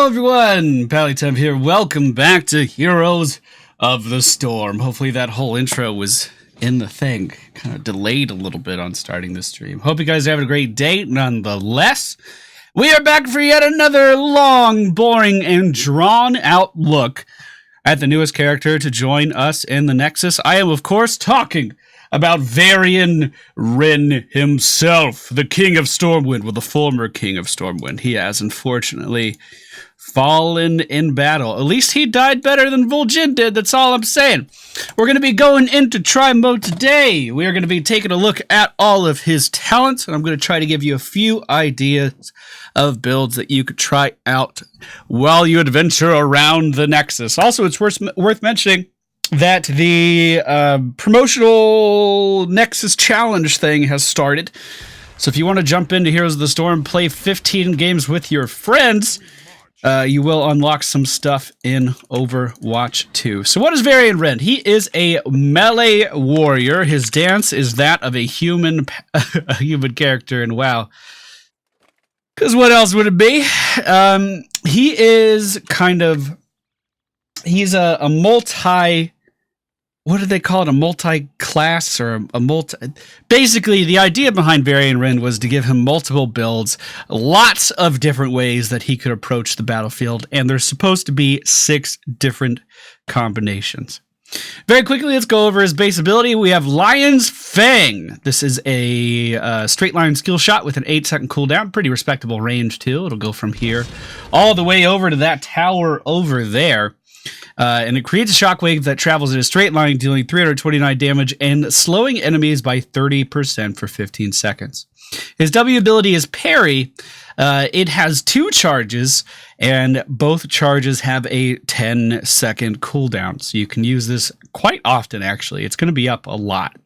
everyone, MFPallytime here. Welcome back to Heroes of the Storm. Hopefully that whole intro was in the thing. Kind of delayed a little bit on starting the stream. Hope you guys are having a great day nonetheless. We are back for yet another long, boring, and drawn-out look at the newest character to join us in the Nexus. I am, of course, talking about Varian Wrynn himself, the King of Stormwind, well, the former King of Stormwind. He has, unfortunately, fallen in battle. At least he died better than Wrynn did, that's all I'm saying. We're going to be going into try mode today. We are going to be taking a look at all of his talents, and I'm going to try to give you a few ideas of builds that you could try out while you adventure around the Nexus. Also, it's worth mentioning that the promotional Nexus Challenge thing has started. So if you want to jump into Heroes of the Storm, play 15 games with your friends, you will unlock some stuff in Overwatch 2. So what is Varian Wrynn? He is a melee warrior. His dance is that of a human character in WoW. Because what else would it be? He is kind of... He's a multi... What do they call it? A multi-class or a multi... Basically, the idea behind Varian Wrynn was to give him multiple builds, lots of different ways that he could approach the battlefield, and there's supposed to be 6 different combinations. Very quickly, let's go over his base ability. We have Lion's Fang. This is a straight line skill shot with an 8-second cooldown. Pretty respectable range, too. It'll go from here all the way over to that tower over there. And it creates a shockwave that travels in a straight line, dealing 329 damage and slowing enemies by 30% for 15 seconds. His W ability is Parry. It has 2 charges, and both charges have a 10-second cooldown. So you can use this quite often, actually. It's going to be up a lot.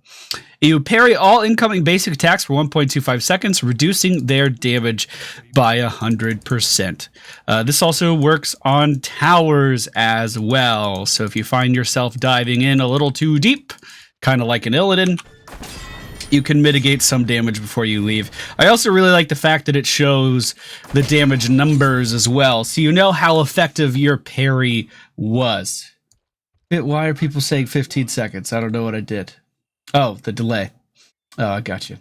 You parry all incoming basic attacks for 1.25 seconds, reducing their damage by 100%. This also works on towers as well. So if you find yourself diving in a little too deep, kind of like an Illidan, you can mitigate some damage before you leave. I also really like the fact that it shows the damage numbers as well, so you know how effective your parry was. Why are people saying 15 seconds? I don't know what I did. Oh, the delay. Oh, I got you.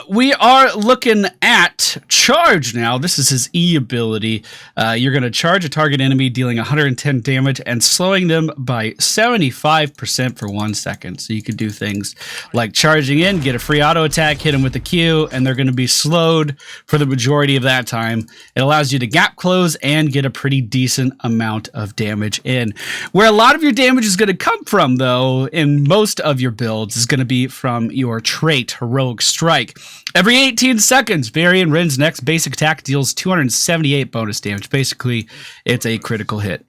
We are looking at Charge now. This is his E ability. You're going to charge a target enemy, dealing 110 damage and slowing them by 75% for 1 second. So you could do things like charging in, get a free auto attack, hit them with the Q, and they're going to be slowed for the majority of that time. It allows you to gap close and get a pretty decent amount of damage in. Where a lot of your damage is going to come from, though, in most of your builds, is going to be from your trait, Heroic Strike. Every 18 seconds, Varian Wrynn's next basic attack deals 278 bonus damage. Basically, it's a critical hit,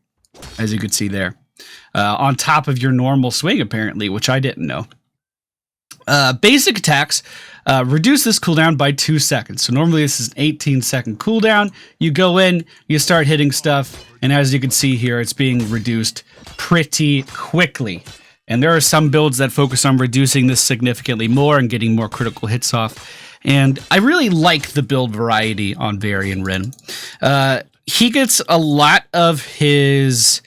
as you can see there. On top of your normal swing, apparently, which I didn't know. Basic attacks reduce this cooldown by 2 seconds. So normally this is an 18-second cooldown. You go in, you start hitting stuff, and as you can see here, it's being reduced pretty quickly. And there are some builds that focus on reducing this significantly more and getting more critical hits off. And I really like the build variety on Varian Wrynn. He gets a lot of his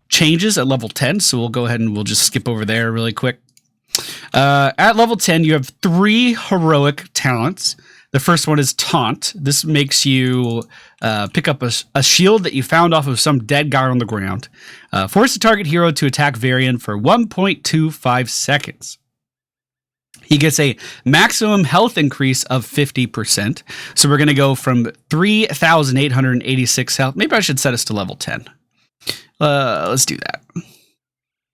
changes at level 10, so we'll go ahead and we'll just skip over there really quick. At level 10, you have 3 heroic talents. The first one is Taunt. This makes you pick up a shield that you found off of some dead guy on the ground. Force the target hero to attack Varian for 1.25 seconds. He gets a maximum health increase of 50%. So we're going to go from 3,886 health. Maybe I should set us to level 10. Let's do that.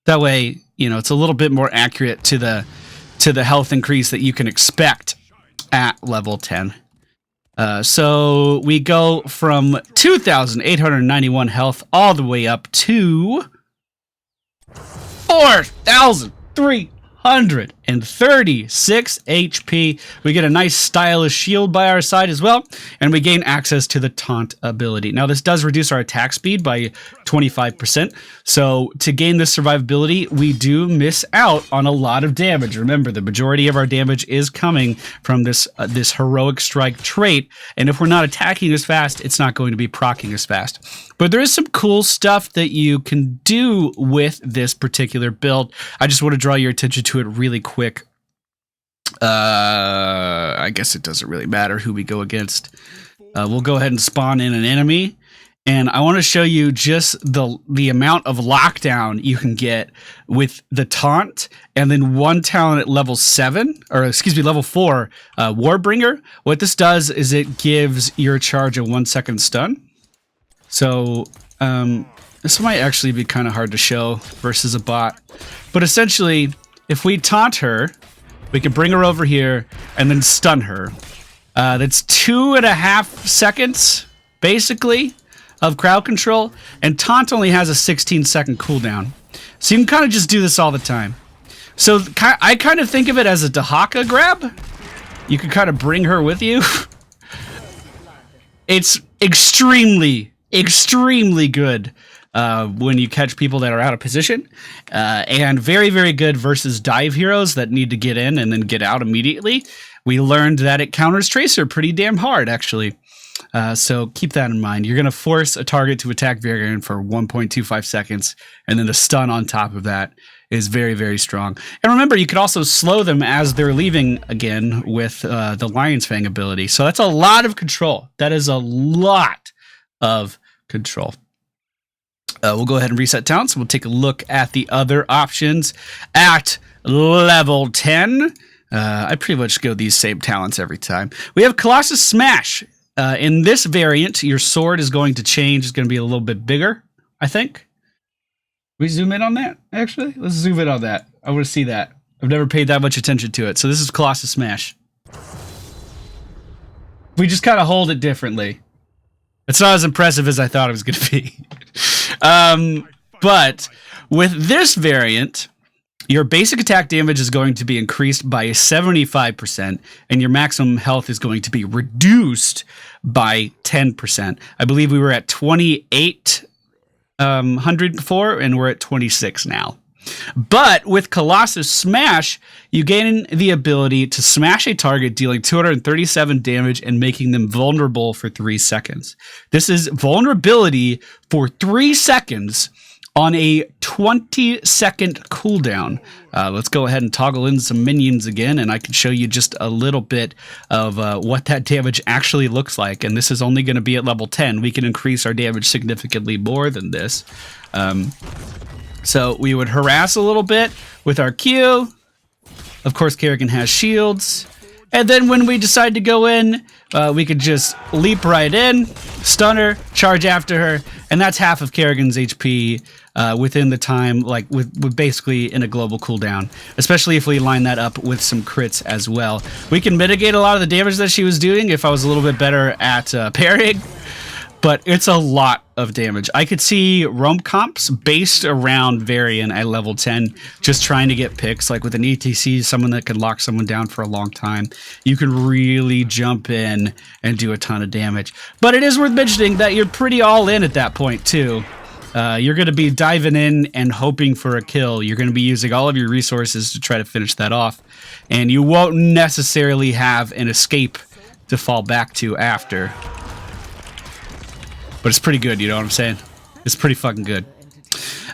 That way, you know, it's a little bit more accurate to the health increase that you can expect at level 10. So we go from 2,891 health all the way up to 4,300 236 HP. We get a nice stylish shield by our side as well, and we gain access to the Taunt ability. Now, this does reduce our attack speed by 25%, so to gain this survivability, we do miss out on a lot of damage. Remember, the majority of our damage is coming from this heroic strike trait, and if we're not attacking as fast, it's not going to be proccing as fast. But there is some cool stuff that you can do with this particular build. I just want to draw your attention to it really quick. I guess it doesn't really matter who we go against. We'll go ahead and spawn in an enemy, and I want to show you just the amount of lockdown you can get with the Taunt, and then one talent at level 7, or excuse me, level 4, Warbringer. What this does is it gives your charge a 1-second stun. So this might actually be kind of hard to show versus a bot, but essentially, if we taunt her, we can bring her over here and then stun her. That's 2.5 seconds, basically, of crowd control, and Taunt only has a 16-second cooldown. So you can kind of just do this all the time. So I kind of think of it as a Dahaka grab. You can kind of bring her with you. It's extremely good when you catch people that are out of position, and very, very good versus dive heroes that need to get in and then get out immediately. We learned that it counters Tracer pretty damn hard, actually. So keep that in mind. You're going to force a target to attack Varian for 1.25 seconds, and then the stun on top of that is very, very strong. And remember, you could also slow them as they're leaving again with the Lion's Fang ability. So that's a lot of control. That is a lot of control. We'll go ahead and reset talents. We'll take a look at the other options at level 10. I pretty much go these same talents every time. We have Colossus Smash. In this variant, your sword is going to change. It's going to be a little bit bigger, I think. We zoom in on that, actually? Let's zoom in on that. I want to see that. I've never paid that much attention to it. So this is Colossus Smash. We just kind of hold it differently. It's not as impressive as I thought it was going to be. But with this variant, your basic attack damage is going to be increased by 75%, and your maximum health is going to be reduced by 10%. I believe we were at 2,800 before, and we're at 26 now. But with Colossus Smash, you gain the ability to smash a target, dealing 237 damage and making them vulnerable for 3 seconds. This is vulnerability for 3 seconds on a 20-second cooldown. Let's go ahead and toggle in some minions again, and I can show you just a little bit of what that damage actually looks like. And this is only going to be at level 10. We can increase our damage significantly more than this. So we would harass a little bit with our Q. Of course, Kerrigan has shields. And then when we decide to go in, we could just leap right in, stun her, charge after her, and that's half of Kerrigan's HP within the time, like with basically in a global cooldown, especially if we line that up with some crits as well. We can mitigate a lot of the damage that she was doing if I was a little bit better at parrying, but it's a lot of damage. I could see roam comps based around Varian at level 10, just trying to get picks, like with an ETC, someone that could lock someone down for a long time. You can really jump in and do a ton of damage. But it is worth mentioning that you're pretty all in at that point too. You're going to be diving in and hoping for a kill. You're going to be using all of your resources to try to finish that off. And you won't necessarily have an escape to fall back to after. But it's pretty good, you know what I'm saying? It's pretty fucking good.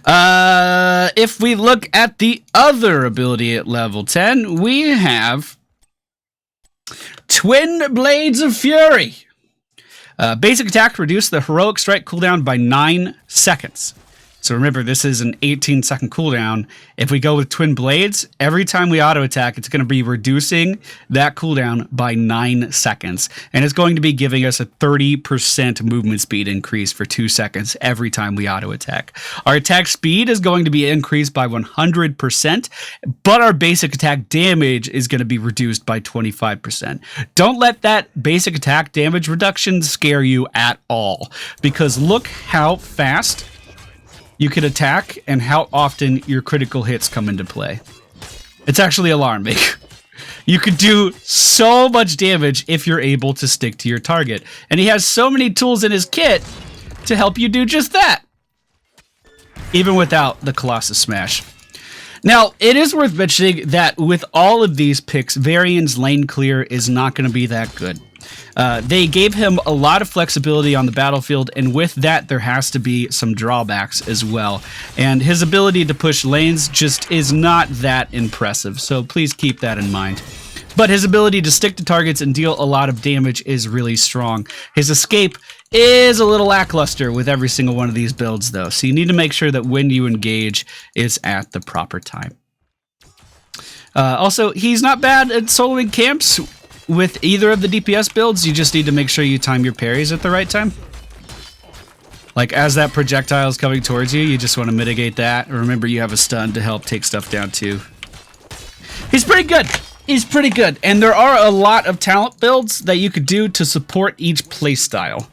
If we look at the other ability at level 10, we have Twin Blades of Fury. Basic attack reduce the heroic strike cooldown by 9 seconds. So remember, this is an 18-second cooldown. If we go with Twin Blades, every time we auto-attack, it's going to be reducing that cooldown by 9 seconds. And it's going to be giving us a 30% movement speed increase for 2 seconds every time we auto-attack. Our attack speed is going to be increased by 100%, but our basic attack damage is going to be reduced by 25%. Don't let that basic attack damage reduction scare you at all, because look how fast you can attack and how often your critical hits come into play. It's actually alarming. You could do so much damage if you're able to stick to your target. And he has so many tools in his kit to help you do just that. Even without the Colossus Smash. Now, it is worth mentioning that with all of these picks, Varian's lane clear is not going to be that good. They gave him a lot of flexibility on the battlefield, and with that, there has to be some drawbacks as well. And his ability to push lanes just is not that impressive, so please keep that in mind. But his ability to stick to targets and deal a lot of damage is really strong. His escape is a little lackluster with every single one of these builds, though, so you need to make sure that when you engage, it's at the proper time. Also, he's not bad at soloing camps. With either of the DPS builds, you just need to make sure you time your parries at the right time. Like, as that projectile is coming towards you, you just want to mitigate that. Remember, you have a stun to help take stuff down, too. He's pretty good. He's pretty good. And there are a lot of talent builds that you could do to support each playstyle.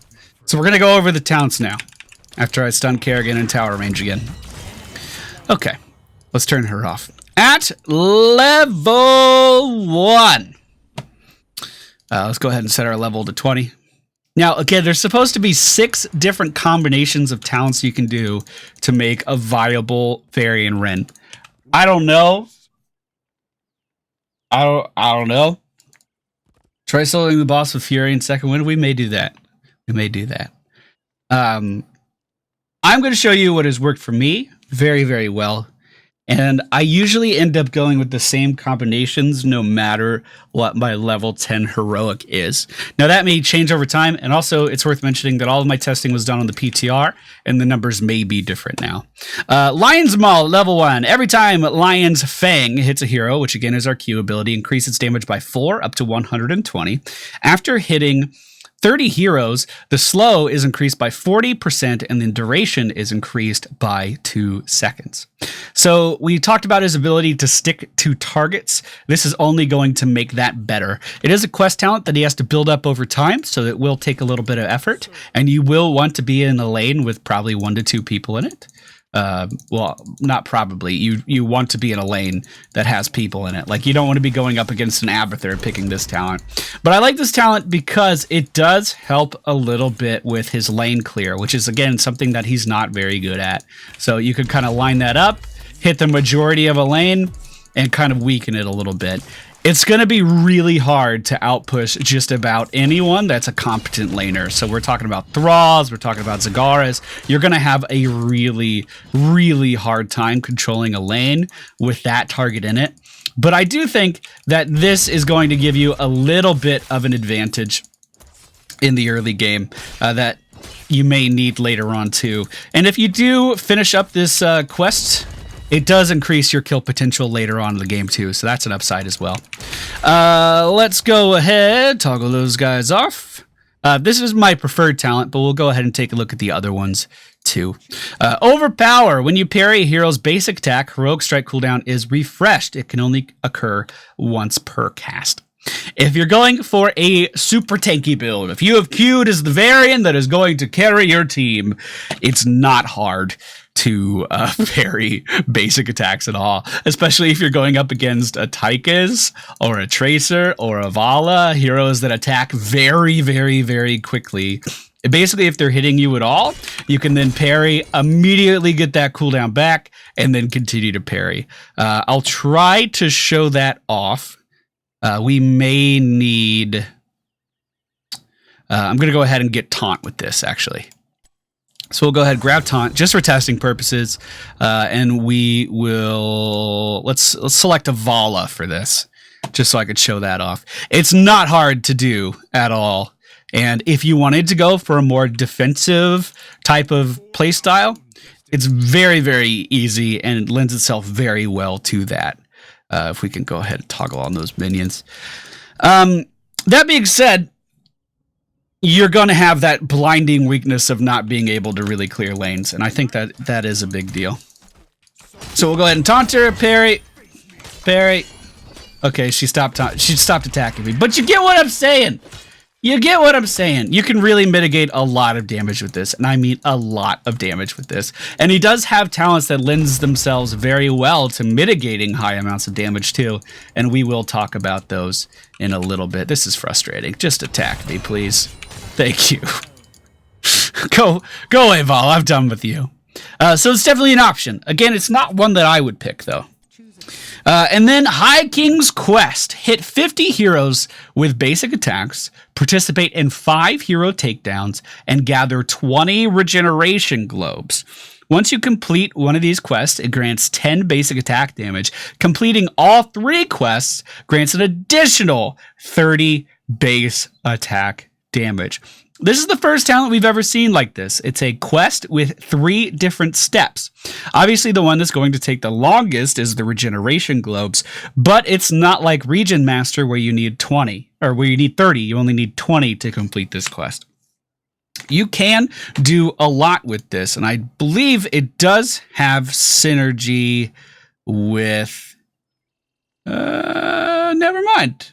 So we're going to go over the talents now, after I stun Kerrigan and tower range again. Okay, let's turn her off. At level 1. Let's go ahead and set our level to 20. Now, again, there's supposed to be 6 different combinations of talents you can do to make a viable Varian Wrynn. I don't know. I don't know. Try soloing the boss with Fury in second wind. We may do that. We may do that. I'm going to show you what has worked for me very, very well. And I usually end up going with the same combinations no matter what my level 10 heroic is. Now that may change over time, and also it's worth mentioning that all of my testing was done on the PTR, and the numbers may be different now. Lion's Maul, level 1. Every time Lion's Fang hits a hero, which again is our Q ability, increase its damage by 4 up to 120. After hitting 30 heroes, the slow is increased by 40% and the duration is increased by 2 seconds. So we talked about his ability to stick to targets. This is only going to make that better. It is a quest talent that he has to build up over time, so it will take a little bit of effort, and you will want to be in a lane with probably 1 to 2 people in it. Well, not probably. You want to be in a lane that has people in it. Like, you don't want to be going up against an Abathur picking this talent. But I like this talent because it does help a little bit with his lane clear, which is, again, something that he's not very good at. So you could kind of line that up, hit the majority of a lane, and kind of weaken it a little bit. It's going to be really hard to outpush just about anyone that's a competent laner. So we're talking about Thralls, we're talking about Zagaras. You're going to have a really, really hard time controlling a lane with that target in it. But I do think that this is going to give you a little bit of an advantage in the early game that you may need later on too. And if you do finish up this quest, it does increase your kill potential later on in the game too, so that's an upside as well. Let's go ahead, toggle those guys off. This is my preferred talent, but we'll go ahead and take a look at the other ones too. Overpower. When you parry a hero's basic attack, heroic strike cooldown is refreshed. It can only occur once per cast. If you're going for a super tanky build, if you have queued as the Varian that is going to carry your team, it's not hard to parry basic attacks at all, especially if you're going up against a Tychus or a Tracer or a Vala, heroes that attack very, very, very quickly. Basically, if they're hitting you at all, you can then parry, immediately get that cooldown back, and then continue to parry. I'll try to show that off. We may need... I'm going to go ahead and get Taunt with this, actually. So we'll go ahead and grab Taunt, just for testing purposes, and we will... Let's select a Vala for this, just so I could show that off. It's not hard to do at all, and if you wanted to go for a more defensive type of playstyle, it's very, very easy, and it lends itself very well to that. If we can go ahead and toggle on those minions. That being said, you're going to have that blinding weakness of not being able to really clear lanes, and I think that that is a big deal. So we'll go ahead and taunt her, parry. Okay, she stopped attacking me, but you get what I'm saying. You get what I'm saying. You can really mitigate a lot of damage with this, and I mean a lot of damage with this. And he does have talents that lends themselves very well to mitigating high amounts of damage too, and we will talk about those in a little bit. This is frustrating. Just attack me, please. Thank you. Go away, Vol. I'm done with you. So it's definitely an option. Again, it's not one that I would pick, though. And then High King's Quest. Hit 50 heroes with basic attacks, participate in 5 hero takedowns, and gather 20 regeneration globes. Once you complete one of these quests, it grants 10 basic attack damage. Completing all 3 quests grants an additional 30 base attack damage. This is the first talent we've ever seen like this. It's a quest with 3 different steps. Obviously, the one that's going to take the longest is the regeneration globes, but it's not like Regen Master where you need 20, or where you need 30. You only need 20 to complete this quest. You can do a lot with this, and I believe it does have synergy with... never mind.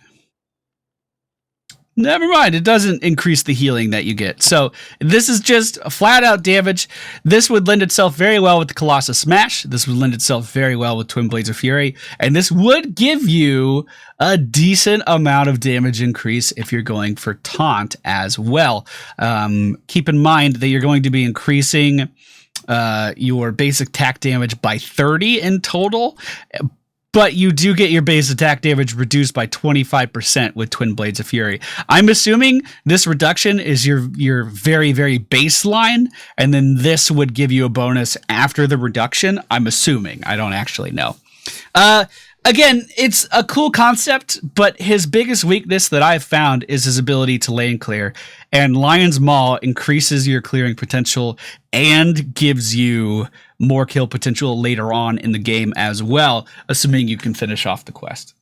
Never mind, it doesn't increase the healing that you get. So this is just a flat out damage. This would lend itself very well with the Colossus Smash. This would lend itself very well with Twin Blades of Fury. And this would give you a decent amount of damage increase if you're going for Taunt as well. Keep in mind that you're going to be increasing your basic attack damage by 30 in total. But you do get your base attack damage reduced by 25% with Twin Blades of Fury. I'm assuming this reduction is your very, very baseline, and then this would give you a bonus after the reduction. I'm assuming. I don't actually know. Again, it's a cool concept, but his biggest weakness that I've found is his ability to lane clear. And Lion's Maw increases your clearing potential and gives you more kill potential later on in the game as well, assuming you can finish off the quest.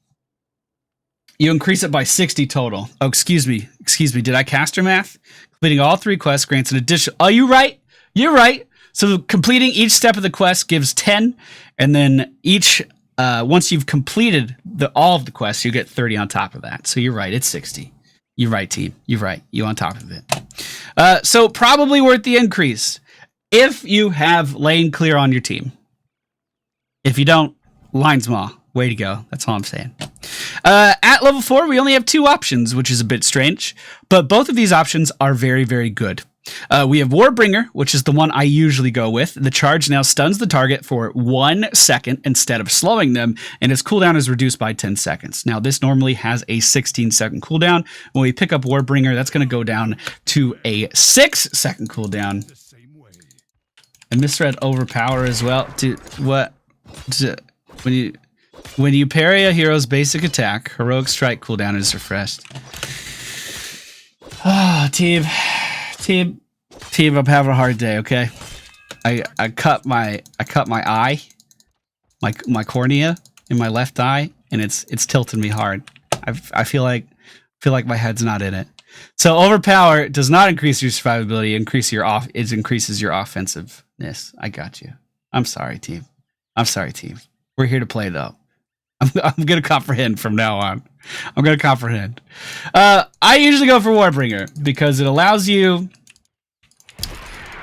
You increase it by 60 total. Oh, excuse me. Did I caster math? Completing all 3 quests grants an additional... Oh, you're right. You're right. So completing each step of the quest gives 10, and then each... once you've completed all of the quests, you get 30 on top of that. So you're right, it's 60. You're right, team. You're right. You on top of it. So probably worth the increase if you have lane clear on your team. If you don't, Lion's Maw. Way to go. That's all I'm saying. At level 4, we only have 2 options, which is a bit strange. But both of these options are very, very good. We have Warbringer, which is the one I usually go with. The charge now stuns the target for 1 second instead of slowing them, and its cooldown is reduced by 10 seconds. Now, this normally has a 16-second cooldown. When we pick up Warbringer, that's going to go down to a 6-second cooldown. And misread Overpower as well. Dude, what? When you parry a hero's basic attack, Heroic Strike cooldown is refreshed. Ah, team, I'm having a hard day. Okay, I cut my eye, my cornea in my left eye, and it's tilting me hard. I feel like my head's not in it. So Overpower does not increase your survivability. It increases your offensiveness. I got you. I'm sorry, team. We're here to play though. I'm gonna comprehend from now on. I'm gonna comprehend. I usually go for Warbringer because it allows you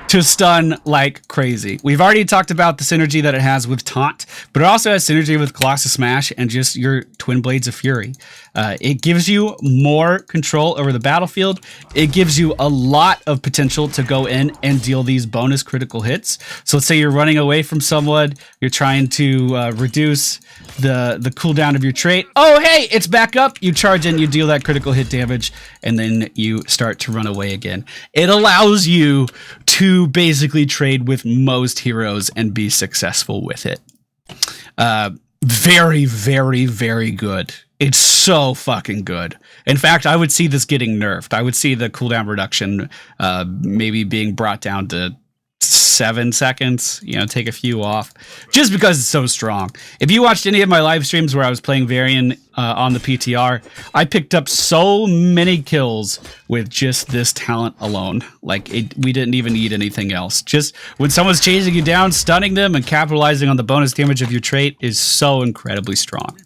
to stun like crazy. We've already talked about the synergy that it has with Taunt, but it also has synergy with Colossus Smash and just your Twin Blades of Fury. It gives you more control over the battlefield. It gives you a lot of potential to go in and deal these bonus critical hits. So let's say you're running away from someone, you're trying to reduce the cooldown of your trait. Oh, hey, it's back up. You charge in, you deal that critical hit damage, and then you start to run away again. It allows you to basically trade with most heroes and be successful with it. Very, very, very good. It's so fucking good. In fact, I would see this getting nerfed. I would see the cooldown reduction maybe being brought down to 7 seconds, you know, take a few off, just because it's so strong. If you watched any of my live streams where I was playing Varian on the PTR, I picked up so many kills with just this talent alone. Like, we didn't even need anything else. Just when someone's chasing you down, stunning them and capitalizing on the bonus damage of your trait is so incredibly strong.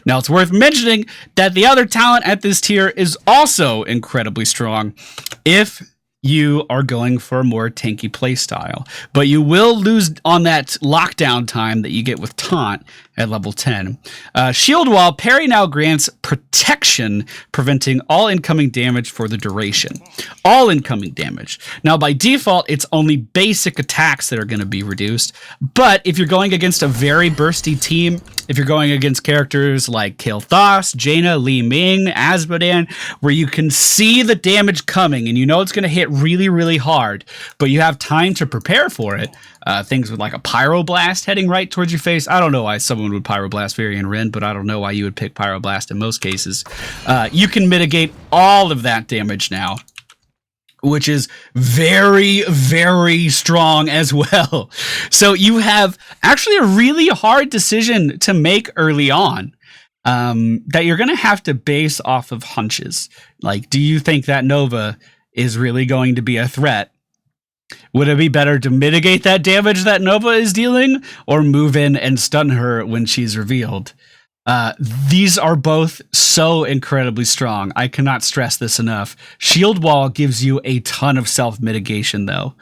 Now, it's worth mentioning that the other talent at this tier is also incredibly strong if you are going for a more tanky playstyle, but you will lose on that lockdown time that you get with Taunt at level 10. Shield Wall, parry now grants protection, preventing all incoming damage for the duration. All incoming damage. Now, by default, it's only basic attacks that are going to be reduced, but if you're going against a very bursty team, if you're going against characters like Kael'thas, Jaina, Li Ming, Azmodan, where you can see the damage coming and you know it's going to hit really, really hard, but you have time to prepare for it, things with like a Pyroblast heading right towards your face. I don't know why someone would Pyroblast Varian Wrynn, but I don't know why you would pick Pyroblast in most cases. You can mitigate all of that damage now, which is very, very strong as well. So you have actually a really hard decision to make early on that you're going to have to base off of hunches. Like, do you think that Nova is really going to be a threat? Would it be better to mitigate that damage that Nova is dealing, or move in and stun her when she's revealed? These are both so incredibly strong. I cannot stress this enough. Shield Wall gives you a ton of self-mitigation, though.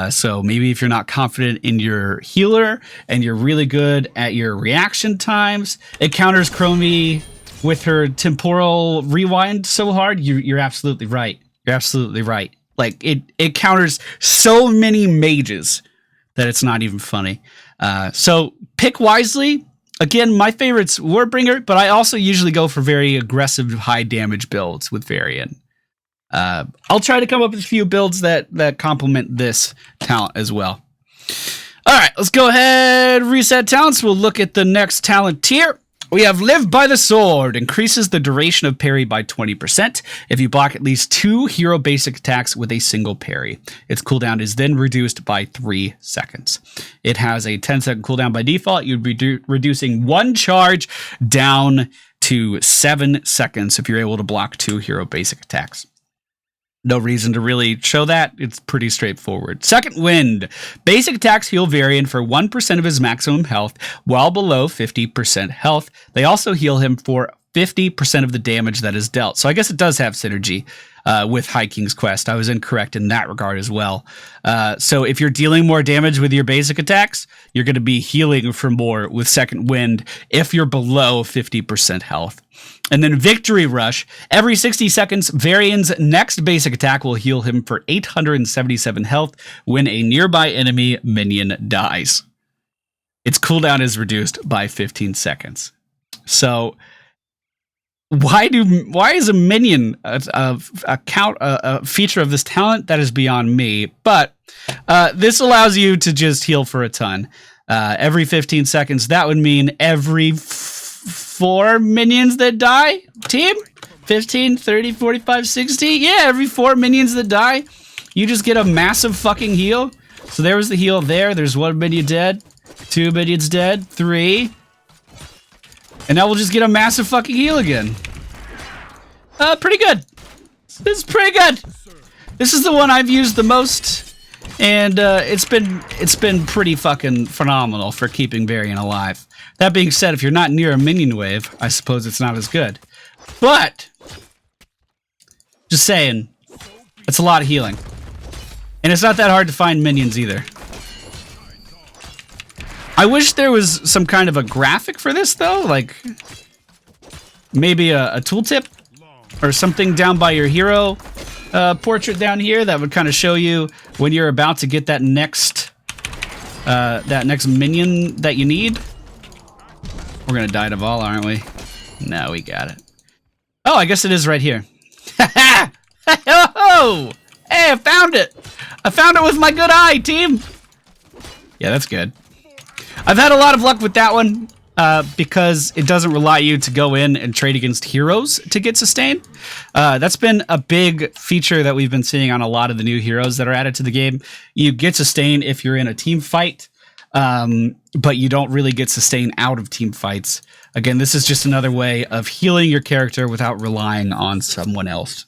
So maybe if you're not confident in your healer and you're really good at your reaction times, it counters Chromie with her temporal rewind so hard. You're absolutely right. You're absolutely right. Like, it counters so many mages that it's not even funny. So pick wisely. Again, my favorite's Warbringer, but I also usually go for very aggressive, high damage builds with Varian. I'll try to come up with a few builds that complement this talent as well. All right, let's go ahead, reset talents. We'll look at the next talent tier. We have Live by the Sword. Increases the duration of parry by 20% if you block at least 2 hero basic attacks with a single parry. Its cooldown is then reduced by 3 seconds. It has a 10-second cooldown by default. You'd be reducing 1 charge down to 7 seconds if you're able to block 2 hero basic attacks. No reason to really show that. It's pretty straightforward. Second Wind. Basic attacks heal Varian for 1% of his maximum health while below 50% health. They also heal him for 50% of the damage that is dealt. So I guess it does have synergy with High King's Quest. I was incorrect in that regard as well. So if you're dealing more damage with your basic attacks, you're going to be healing for more with Second Wind if you're below 50% health. And then Victory Rush. Every 60 seconds, Varian's next basic attack will heal him for 877 health when a nearby enemy minion dies. Its cooldown is reduced by 15 seconds. So why is a minion a feature of this talent? That is beyond me. But this allows you to just heal for a ton. Every 15 seconds, that would mean every 4 minions that die, team? 15, 30, 45, 60? Yeah, every 4 minions that die, you just get a massive fucking heal. So there was the heal there. There's 1 minion dead, 2 minions dead, 3. And now we'll just get a massive fucking heal again. Pretty good. This is pretty good. This is the one I've used the most, and it's been pretty fucking phenomenal for keeping Varian alive. That being said, if you're not near a minion wave, I suppose it's not as good. But just saying, it's a lot of healing. And it's not that hard to find minions either. I wish there was some kind of a graphic for this, though. Like, maybe a tooltip or something down by your hero portrait down here that would kind of show you when you're about to get that next minion that you need. We're going to die to Vol, aren't we? No, we got it. Oh, I guess it is right here. Oh! Hey, I found it! I found it with my good eye, team! Yeah, that's good. I've had a lot of luck with that one because it doesn't rely you to go in and trade against heroes to get sustained. That's been a big feature that we've been seeing on a lot of the new heroes that are added to the game. You get sustain if you're in a team fight, but you don't really get sustain out of team fights. Again, this is just another way of healing your character without relying on someone else.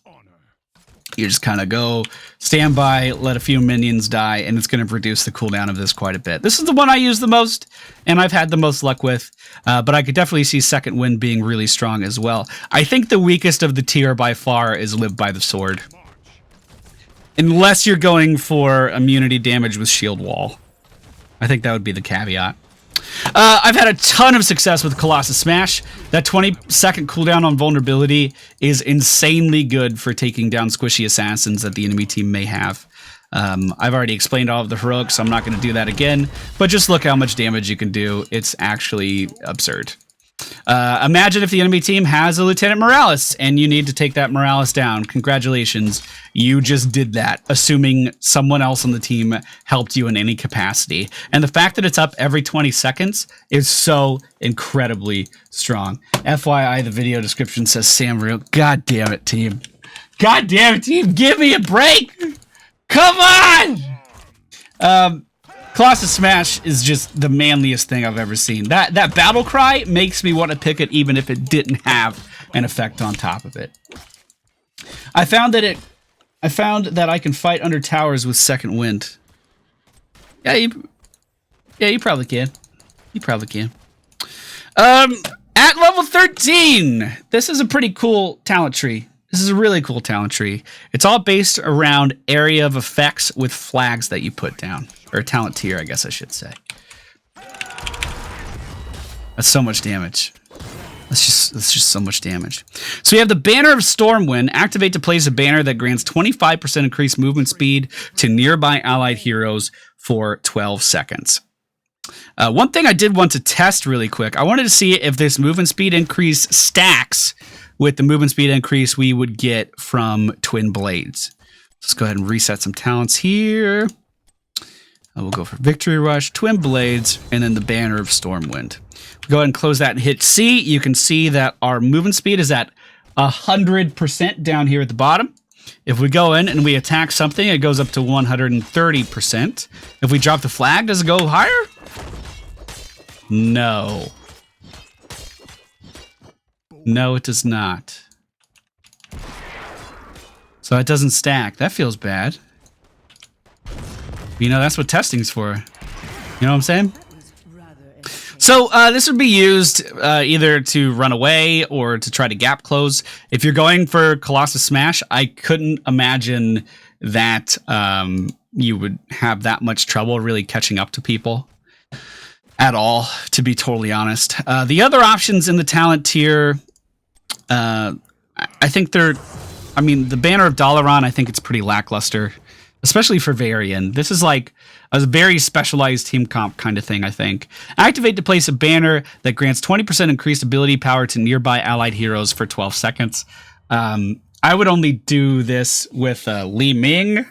You just kind of go, stand by, let a few minions die, and it's going to reduce the cooldown of this quite a bit. This is the one I use the most, and I've had the most luck with, but I could definitely see Second Wind being really strong as well. I think the weakest of the tier by far is Live by the Sword. Unless you're going for immunity damage with Shield Wall. I think that would be the caveat. I've had a ton of success with Colossus Smash. That 20-second cooldown on vulnerability is insanely good for taking down squishy assassins that the enemy team may have. I've already explained all of the heroics, so I'm not going to do that again, but just look how much damage you can do. It's actually absurd. Imagine if the enemy team has a Lieutenant Morales and you need to take that Morales down. Congratulations, you just did that, assuming someone else on the team helped you in any capacity. And the fact that it's up every 20 seconds is so incredibly strong. FYI, the video description says Sam Real. God damn it, team. God damn it, team. Give me a break. Come on. Colossus Smash is just the manliest thing I've ever seen. That battle cry makes me want to pick it even if it didn't have an effect on top of it. I found that I can fight under towers with Second Wind. Yeah, you probably can. You probably can. At level 13, this is a pretty cool talent tree. This is a really cool talent tree. It's all based around area of effects with flags that you put down. Or talent tier, I guess I should say. That's so much damage. That's just so much damage. So you have the Banner of Stormwind. Activate to place a banner that grants 25% increased movement speed to nearby allied heroes for 12 seconds. One thing I did want to test really quick. I wanted to see if this movement speed increase stacks with the movement speed increase we would get from Twin Blades. Let's go ahead and reset some talents here. We'll go for Victory Rush, Twin Blades, and then the Banner of Stormwind. Go ahead and close that and hit C. You can see that our movement speed is at 100% down here at the bottom. If we go in and we attack something, it goes up to 130%. If we drop the flag, does it go higher? No. No, it does not. So it doesn't stack. That feels bad. You know, that's what testing's for. You know what I'm saying? So this would be used either to run away or to try to gap close. If you're going for Colossus Smash, I couldn't imagine that you would have that much trouble really catching up to people at all, to be totally honest. The other options in the talent tier, I think they're... I mean, the Banner of Dalaran, I think it's pretty lackluster. Especially for Varian. This is like a very specialized team comp kind of thing, I think. Activate to place a banner that grants 20% increased ability power to nearby allied heroes for 12 seconds. I would only do this with Li Ming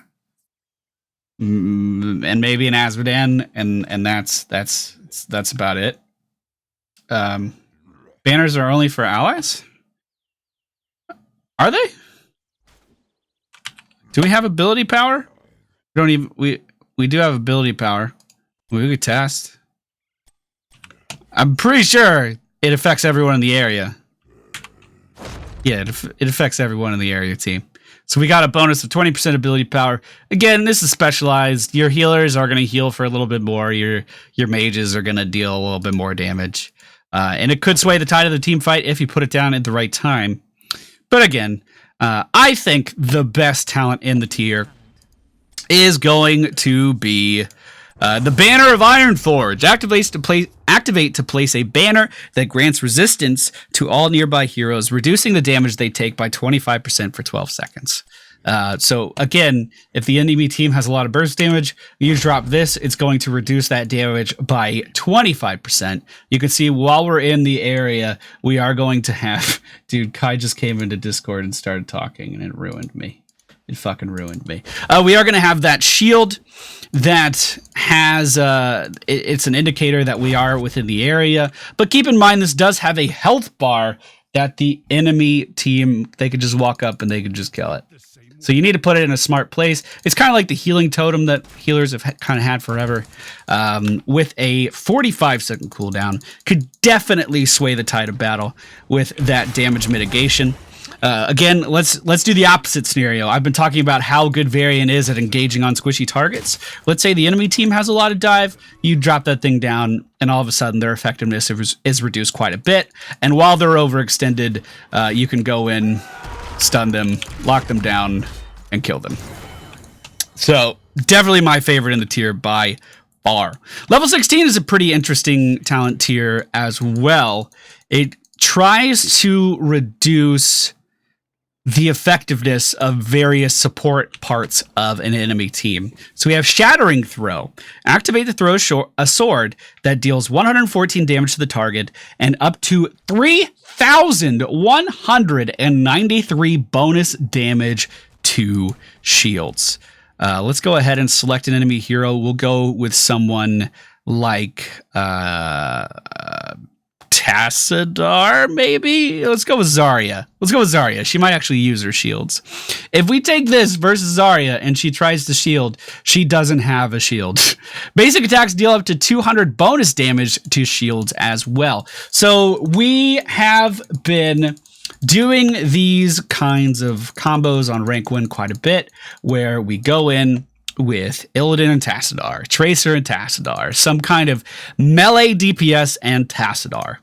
and maybe an Azmodan, and that's about it. Banners are only for allies? Are they? Do we have ability power? We do have ability power. We could test. I'm pretty sure it affects everyone in the area. Yeah, it affects everyone in the area, team. So we got a bonus of 20% ability power. Again, this is specialized. Your healers are going to heal for a little bit more. Your mages are going to deal a little bit more damage. And it could sway the tide of the team fight if you put it down at the right time. But again, I think the best talent in the tier is going to be the Banner of Ironforge. Activate to place a banner that grants resistance to all nearby heroes, reducing the damage they take by 25% for 12 seconds. So again, if the enemy team has a lot of burst damage, you drop this, it's going to reduce that damage by 25%. You can see while we're in the area, we are going to have... Dude, Kai just came into Discord and started talking, and it ruined me. It fucking ruined me. We are going to have that shield that has... it's an indicator that we are within the area. But keep in mind, this does have a health bar that the enemy team, they could just walk up and they could just kill it. So you need to put it in a smart place. It's kind of like the healing totem that healers have kind of had forever. With a 45-second cooldown, could definitely sway the tide of battle with that damage mitigation. Again, let's do the opposite scenario. I've been talking about how good Varian is at engaging on squishy targets. Let's say the enemy team has a lot of dive. You drop that thing down, and all of a sudden their effectiveness is reduced quite a bit. And while they're overextended, you can go in, stun them, lock them down, and kill them. So definitely my favorite in the tier by far. Level 16 is a pretty interesting talent tier as well. It tries to reduce the effectiveness of various support parts of an enemy team. So we have Shattering Throw. Activate the throw a sword that deals 114 damage to the target and up to 3,193 bonus damage to shields. Let's go ahead and select an enemy hero. We'll go with someone like Tassadar, maybe? Let's go with Zarya. She might actually use her shields. If we take this versus Zarya and she tries to shield, she doesn't have a shield. Basic attacks deal up to 200 bonus damage to shields as well. So we have been doing these kinds of combos on rank 1 quite a bit, where we go in with Illidan and Tassadar, Tracer and Tassadar, some kind of melee DPS and Tassadar.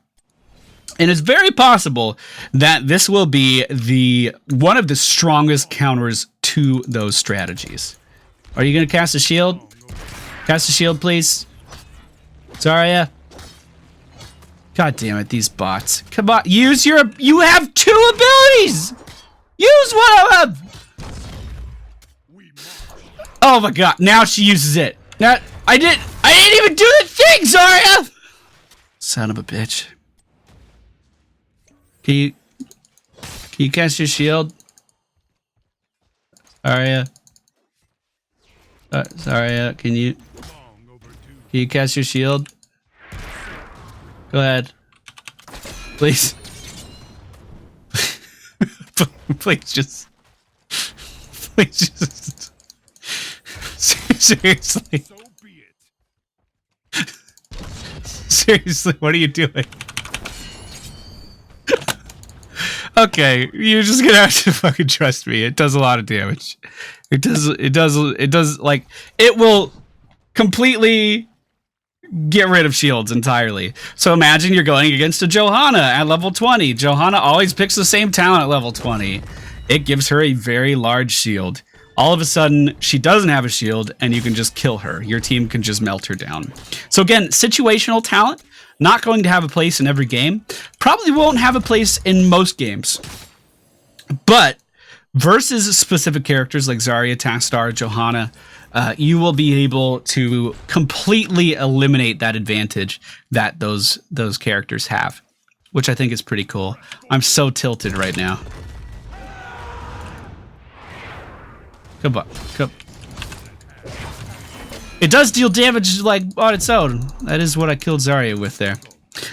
And it's very possible that this will be one of the strongest counters to those strategies. Are you going to cast a shield? Cast a shield, please. Zarya. God damn it, these bots. Come on, you have 2 abilities! Use one of them! Oh my god, now she uses it. Now, I didn't even do the thing, Zarya! Son of a bitch. Can you cast your shield? Zarya? Zarya, can you cast your shield? Go ahead. Please. Please just... Seriously. Seriously, what are you doing? Okay, you're just gonna have to fucking trust me. It does a lot of damage. It does, like, it will completely get rid of shields entirely. So imagine you're going against a Johanna at level 20. Johanna always picks the same talent at level 20. It gives her a very large shield. All of a sudden, she doesn't have a shield, and you can just kill her. Your team can just melt her down. So again, situational talent, not going to have a place in every game. Probably won't have a place in most games. But versus specific characters like Zarya, Tassadar, Johanna, you will be able to completely eliminate that advantage that those characters have, which I think is pretty cool. I'm so tilted right now. Come on, come. It does deal damage like on its own. That is what I killed Zarya with there.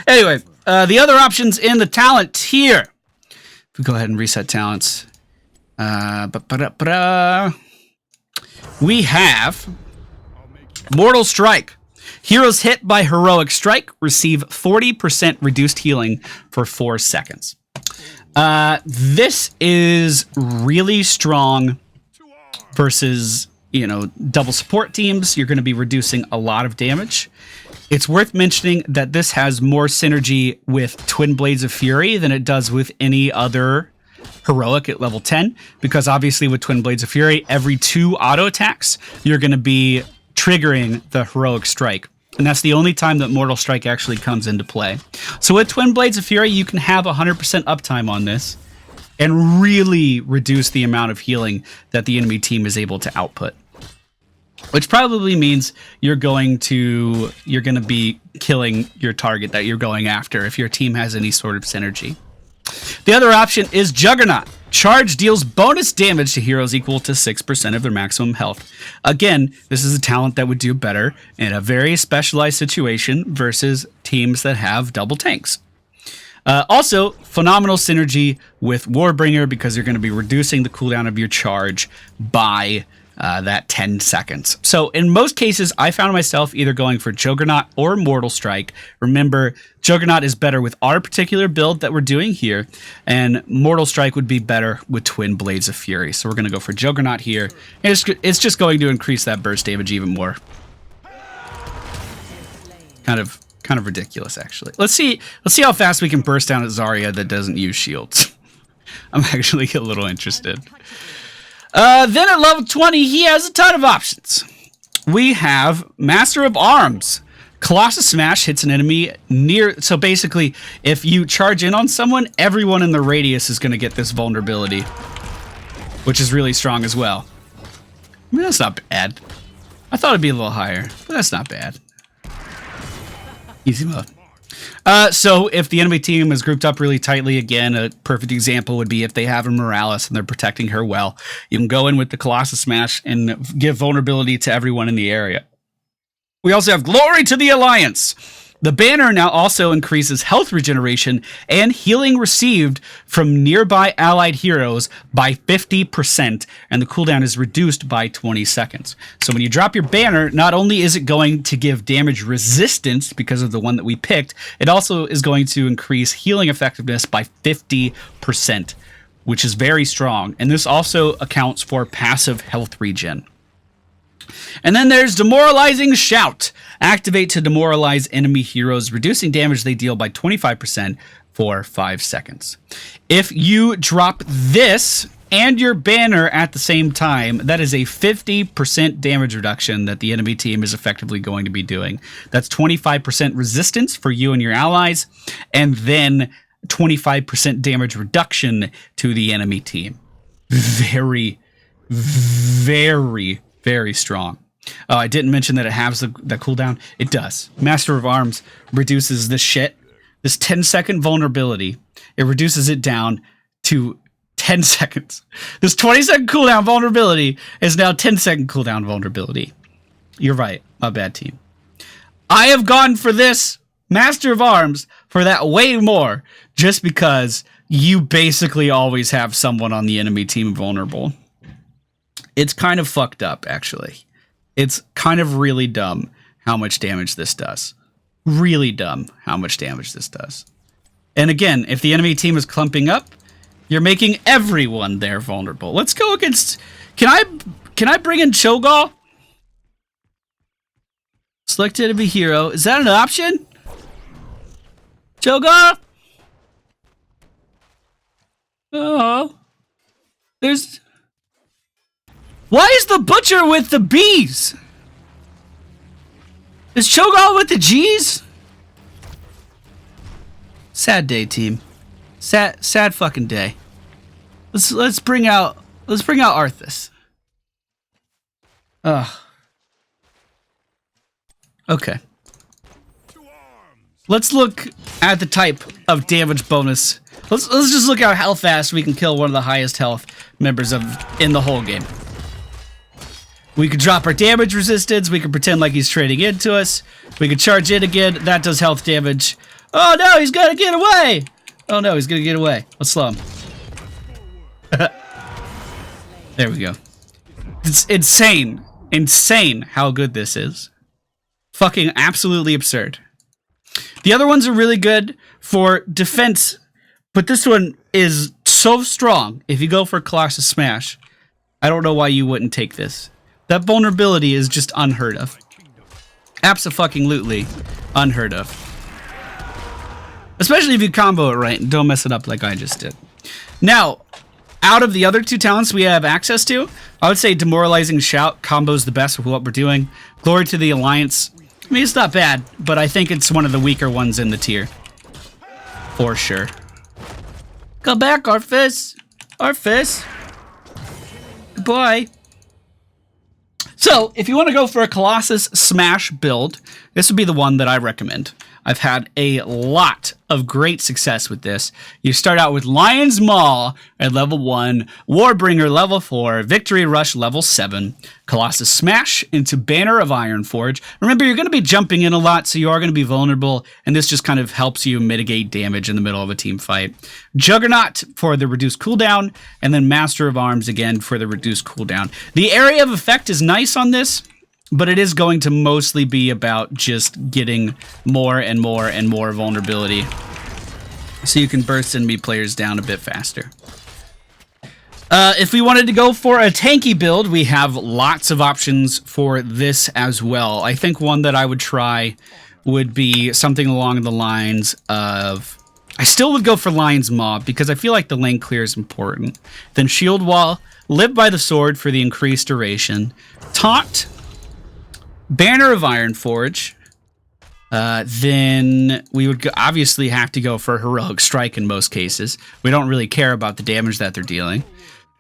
Anyway, the other options in the talent tier. If we go ahead and reset talents. We have Mortal Strike. Heroes hit by Heroic Strike receive 40% reduced healing for 4 seconds. This is really strong versus, you know, double support teams. You're going to be reducing a lot of damage. It's worth mentioning that this has more synergy with Twin Blades of Fury than it does with any other heroic at level 10, because obviously with Twin Blades of Fury, every 2 auto attacks, you're going to be triggering the Heroic Strike. And that's the only time that Mortal Strike actually comes into play. So with Twin Blades of Fury, you can have 100% uptime on this and really reduce the amount of healing that the enemy team is able to output. Which probably means you're going to be killing your target that you're going after if your team has any sort of synergy. The other option is Juggernaut. Charge deals bonus damage to heroes equal to 6% of their maximum health. Again, this is a talent that would do better in a very specialized situation versus teams that have double tanks. Also, phenomenal synergy with Warbringer because you're going to be reducing the cooldown of your charge by that 10 seconds. So in most cases, I found myself either going for Juggernaut or Mortal Strike. Remember, Juggernaut is better with our particular build that we're doing here, and Mortal Strike would be better with Twin Blades of Fury. So we're going to go for Juggernaut here. It's just going to increase that burst damage even more. Kind of ridiculous, actually. Let's see how fast we can burst down at Zarya that doesn't use shields. I'm actually a little interested. Then at level 20, he has a ton of options. We have Master of Arms. Colossus Smash hits an enemy near... So basically, if you charge in on someone, everyone in the radius is going to get this vulnerability, which is really strong as well. I mean, that's not bad. I thought it'd be a little higher, but that's not bad. Easy mode. So if the enemy team is grouped up really tightly, again, a perfect example would be if they have a Morales and they're protecting her well. You can go in with the Colossus Smash and give vulnerability to everyone in the area. We also have Glory to the Alliance. The banner now also increases health regeneration and healing received from nearby allied heroes by 50%, and the cooldown is reduced by 20 seconds. So when you drop your banner, not only is it going to give damage resistance because of the one that we picked, it also is going to increase healing effectiveness by 50%, which is very strong. And this also accounts for passive health regen. And then there's Demoralizing Shout. Activate to demoralize enemy heroes, reducing damage they deal by 25% for 5 seconds. If you drop this and your banner at the same time, that is a 50% damage reduction that the enemy team is effectively going to be doing. That's 25% resistance for you and your allies, and then 25% damage reduction to the enemy team. Very, very, very strong. Oh, I didn't mention that it has the cooldown. It does. Master of Arms reduces this shit. This 10-second vulnerability. It reduces it down to 10 seconds. This 20-second cooldown vulnerability is now 10-second cooldown vulnerability. You're right. My bad, team. I have gone for this Master of Arms for that way more, just because you basically always have someone on the enemy team vulnerable. It's kind of fucked up, actually. It's kind of really dumb how much damage this does. Really dumb how much damage this does. And again, if the enemy team is clumping up, you're making everyone there vulnerable. Let's go against... Can I bring in Cho'Gall? Select enemy hero. Is that an option? Cho'Gall? Oh. There's... Why is the butcher with the B's? Is Cho'Gall with the G's? Sad day, team. Sad fucking day. Let's bring out Arthas. Ugh. Okay. Let's look at the type of damage bonus. Let's just look at how fast we can kill one of the highest health members in the whole game. We could drop our damage resistance. We could pretend like he's trading into us. We could charge in again. That does health damage. Oh no, he's gonna get away! Oh no, he's gonna get away. Let's slow him. There we go. It's insane. Insane how good this is. Fucking absolutely absurd. The other ones are really good for defense, but this one is so strong. If you go for Colossus Smash, I don't know why you wouldn't take this. That vulnerability is just unheard of. Abso-fucking-lutely unheard of. Especially if you combo it right and don't mess it up like I just did. Now, out of the other two talents we have access to, I would say Demoralizing Shout combos the best with what we're doing. Glory to the Alliance. I mean, it's not bad, but I think it's one of the weaker ones in the tier. For sure. Come back, Arthas. Arthas. Goodbye. So, if you want to go for a Colossus Smash build, this would be the one that I recommend. I've had a lot of great success with this. You start out with Lion's Maw at level 1, Warbringer level 4, Victory Rush level 7, Colossus Smash into Banner of Ironforge. Remember, you're going to be jumping in a lot, so you are going to be vulnerable, and this just kind of helps you mitigate damage in the middle of a team fight. Juggernaut for the reduced cooldown, and then Master of Arms again for the reduced cooldown. The area of effect is nice on this, but it is going to mostly be about just getting more and more and more vulnerability so you can burst enemy players down a bit faster. If we wanted to go for a tanky build, we have lots of options for this as well. I think one that I would try would be something along the lines of... I still would go for Lion's Maw because I feel like the lane clear is important. Then Shield Wall, Live by the Sword for the increased duration, Taunt, Banner of Ironforge. Then we would obviously have to go for Heroic Strike in most cases. We don't really care about the damage that they're dealing.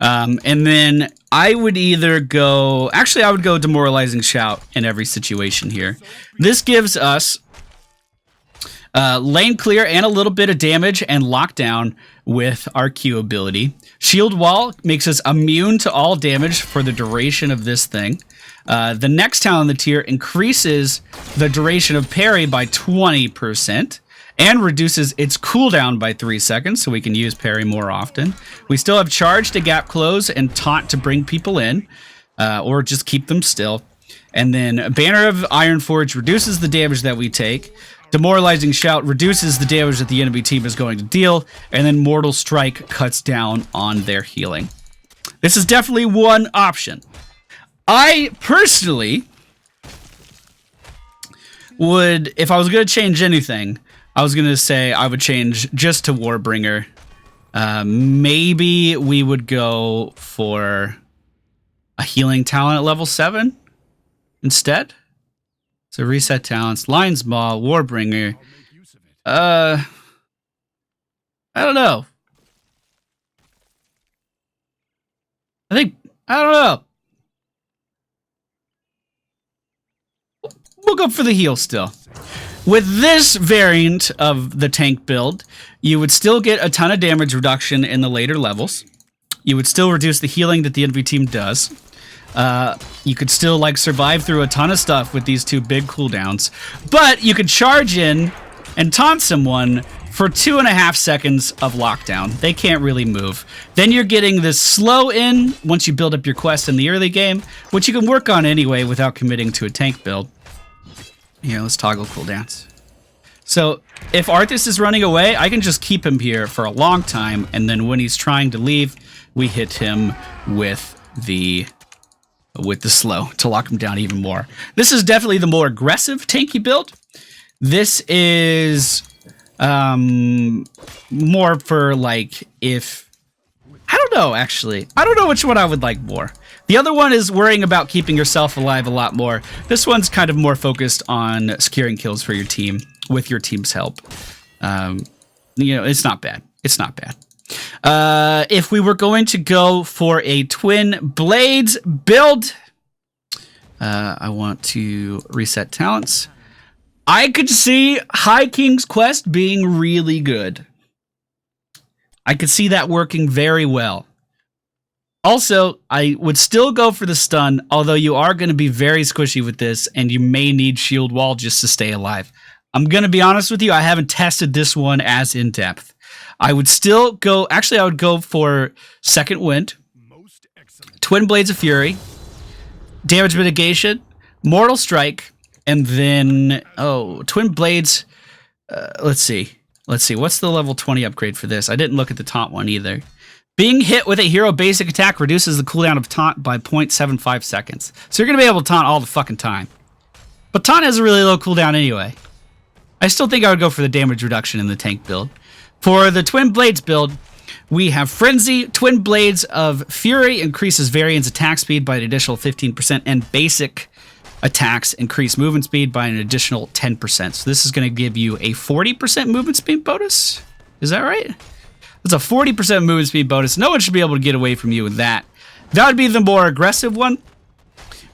And then I would either go... Actually, I would go Demoralizing Shout in every situation here. This gives us lane clear and a little bit of damage and lockdown with our Q ability. Shield Wall makes us immune to all damage for the duration of this thing. The next talent in the tier increases the duration of parry by 20% and reduces its cooldown by 3 seconds, so we can use parry more often. We still have Charge to gap close and Taunt to bring people in, or just keep them still. And then Banner of Ironforge reduces the damage that we take. Demoralizing Shout reduces the damage that the enemy team is going to deal, and then Mortal Strike cuts down on their healing. This is definitely one option. I personally would, if I was going to change anything, I was going to say I would change just to Warbringer. Maybe we would go for a healing talent at level 7 instead. So reset talents, Lion's Maw, Warbringer. I don't know. I don't know. We'll go for the heal still. With this variant of the tank build, you would still get a ton of damage reduction in the later levels. You would still reduce the healing that the enemy team does. You could still like survive through a ton of stuff with these two big cooldowns, but you could charge in and taunt someone for 2.5 seconds of lockdown. They can't really move. Then you're getting this slow in once you build up your quest in the early game, which you can work on anyway without committing to a tank build. Here, let's toggle cooldowns. So if Arthas is running away, I can just keep him here for a long time, and then when he's trying to leave, we hit him with the slow to lock him down even more. This is definitely the more aggressive tanky build. This is more for like if... I don't know, actually. I don't know which one I would like more. The other one is worrying about keeping yourself alive a lot more. This one's kind of more focused on securing kills for your team with your team's help. You know, it's not bad. It's not bad. If we were going to go for a Twin Blades build, I want to reset talents. I could see High King's Quest being really good. I could see that working very well. Also, I would still go for the stun, although you are going to be very squishy with this, and you may need Shield Wall just to stay alive. I'm going to be honest with you, I haven't tested this one as in-depth. I would still go... Actually, I would go for Second Wind, Twin Blades of Fury, Damage Mitigation, Mortal Strike, and then... Oh, Twin Blades... let's see. What's the level 20 upgrade for this? I didn't look at the Taunt one either. Being hit with a hero basic attack reduces the cooldown of Taunt by 0.75 seconds. So you're going to be able to taunt all the fucking time. But Taunt has a really low cooldown anyway. I still think I would go for the damage reduction in the tank build. For the Twin Blades build, we have Frenzy. Twin Blades of Fury increases Varian's attack speed by an additional 15%, and basic attacks increase movement speed by an additional 10%. So this is going to give you a 40% movement speed bonus. Is that right? That's a 40% movement speed bonus. No one should be able to get away from you with that. That would be the more aggressive one.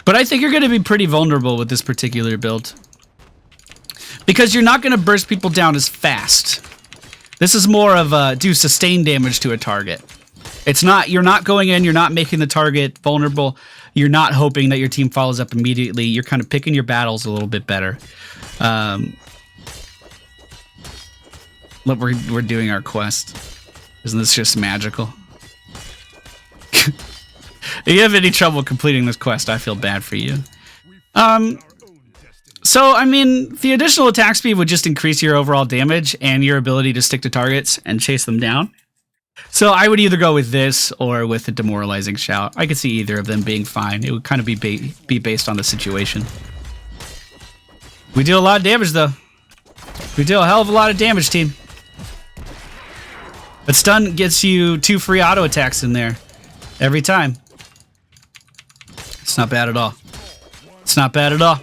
But I think you're going to be pretty vulnerable with this particular build. because you're not going to burst people down as fast. This is more of do sustained damage to a target. It's not, you're not going in, you're not making the target vulnerable, you're not hoping that your team follows up immediately, you're kind of picking your battles a little bit better. Look, we're doing our quest. Isn't this just magical? If you have any trouble completing this quest, I feel bad for you. So, I mean, the additional attack speed would just increase your overall damage and your ability to stick to targets and chase them down. So I would either go with this or with a demoralizing shout. I could see either of them being fine. It would kind of be based on the situation. We deal a lot of damage, though. We deal a hell of a lot of damage, team. But stun gets you 2 free auto attacks in there every time. It's not bad at all. It's not bad at all.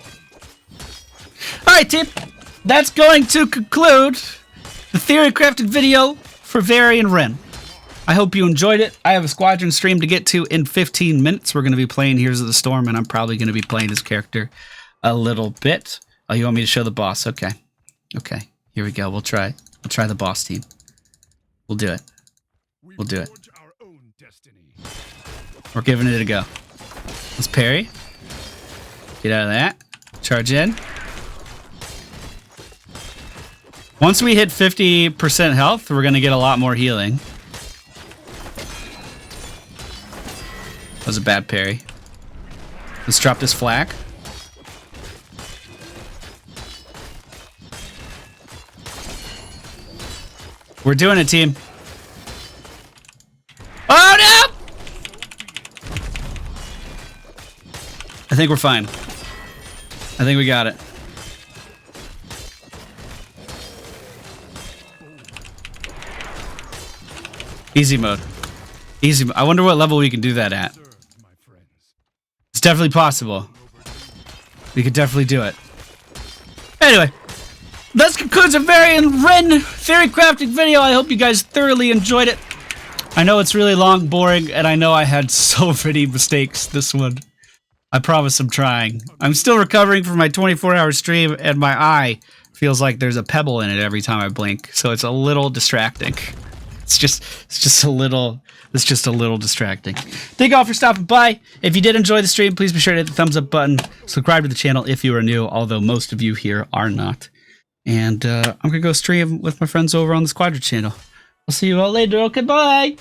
Alright, team. That's going to conclude the Theorycrafting video for Varian Wrynn. I hope you enjoyed it. I have a squadron stream to get to in 15 minutes. We're going to be playing Heroes of the Storm, and I'm probably going to be playing this character a little bit. Oh, you want me to show the boss? Okay. Okay. Here we go. We'll try. We'll try the boss, team. We'll do it. We'll do it. We're giving it a go. Let's parry. Get out of that. Charge in. Once we hit 50% health, we're going to get a lot more healing. That was a bad parry. Let's drop this flak. We're doing it, team. Oh, no! I think we're fine. I think we got it. Easy mode. Easy. I wonder what level we can do that at. It's definitely possible. We could definitely do it. Anyway, this concludes a Varian Wrynn Theorycrafting video. I hope you guys thoroughly enjoyed it. I know it's really long, boring, and I know I had so many mistakes this one. I promise I'm trying. I'm still recovering from my 24-hour stream, and my eye feels like there's a pebble in it every time I blink, so it's a little distracting. It's just a little distracting. Thank you all for stopping by. If you did enjoy the stream, please be sure to hit the thumbs up button. Subscribe to the channel if you are new, although most of you here are not. And I'm gonna go stream with my friends over on the Squadron channel. I'll see you all later. Okay, bye.